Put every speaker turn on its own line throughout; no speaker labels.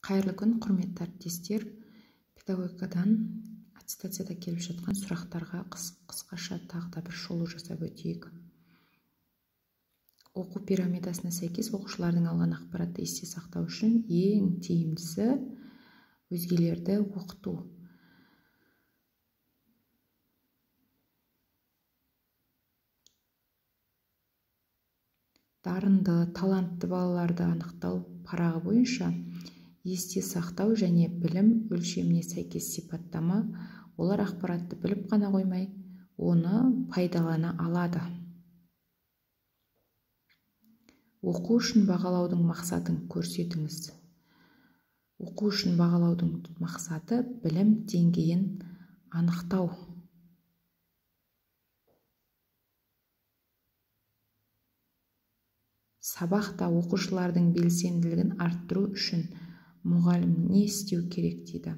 Қайырлы күн, құрметті әріптестер. Педагогикадан аттестацияда келіп жатқан сұрақтарға қысқаша тағы да бір шолу жасап өтейік. Оқу пирамидасына сәйкес оқушылардың алған ақпаратты есте сақтау үшін ең тиімдісі өзгелерді оқыту. Дарынды, талантты балаларды анықтау парағы бойынша есте сақтау және білім өлшеміне сәйкес сипаттама. Олар ақпаратты біліп қана қоймай, оны пайдалана алады. Оқу үшін бағалаудың мақсатын көрсетіңіз. Оқу үшін бағалаудың мақсаты білім деңгейін анықтау. Сабақта оқушылардың белсенділігін арттыру үшін мұғалім не істеу керек дейді?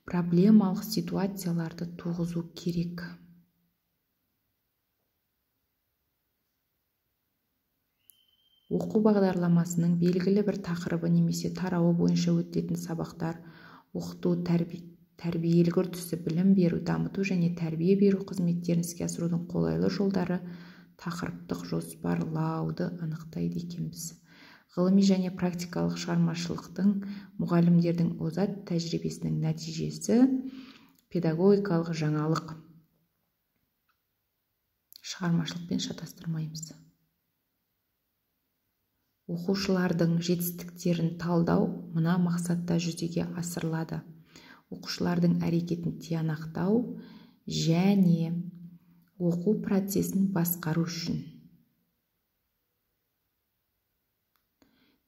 Проблемалық ситуацияларды туғызу керек. Оқу бағдарламасының белгілі бір тақырыбы немесе тарауы бойынша өтетін сабақтар, оқыту, тәрбиелік үрдісі, білім беру, дамыту және тәрбие беру қызметтерін іске асырудың қолайлы жолдары тақырыптық жоспарлауды анықтайды екенбіз. Ғылыми және практикалық шығармашылықтың мұғалімдердің озат тәжірибесінің нәтижесі педагогикалық жаңалық. Шығармашылықпен шатастырмаймыз. Оқушылардың жетістіктерін талдау мына мақсатта жүзеге асырылады. Оқушылардың әрекетін тиянақтау және оқу процесін басқару үшін.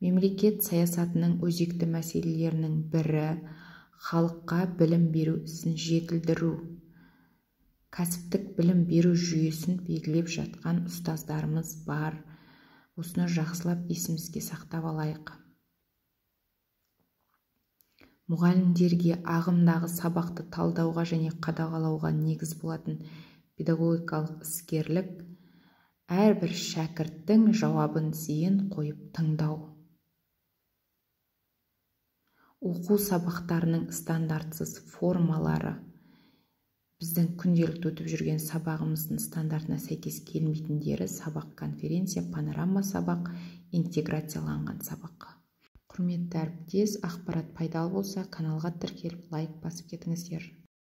Мемлекет саясатының өзекті мәселелерінің бірі халыққа білім беру ісін жетілдіру. Кәсіптік білім беру жүйесін белгілеп жатқан ұстаздарымыз бар. Осыны жақсылап есімізге сақтап алайық. Мұғалімдерге ағымдағы сабақты талдауға және қадағалауға негіз болатын педагогикалық іскерлік, әрбір шәкірттің жауабын зейін қойып тыңдау. Оқу сабақтарының стандартсыз формалары. Біздің күнделікті өтіп жүрген сабағымыздың стандартына сәйкес келмейтіндері сабақ конференция, панорама сабақ, интеграцияланған сабақ. Құрметті әріптес, ақпарат пайдалы болса, каналға тіркеліп лайк басып кетіңіздер.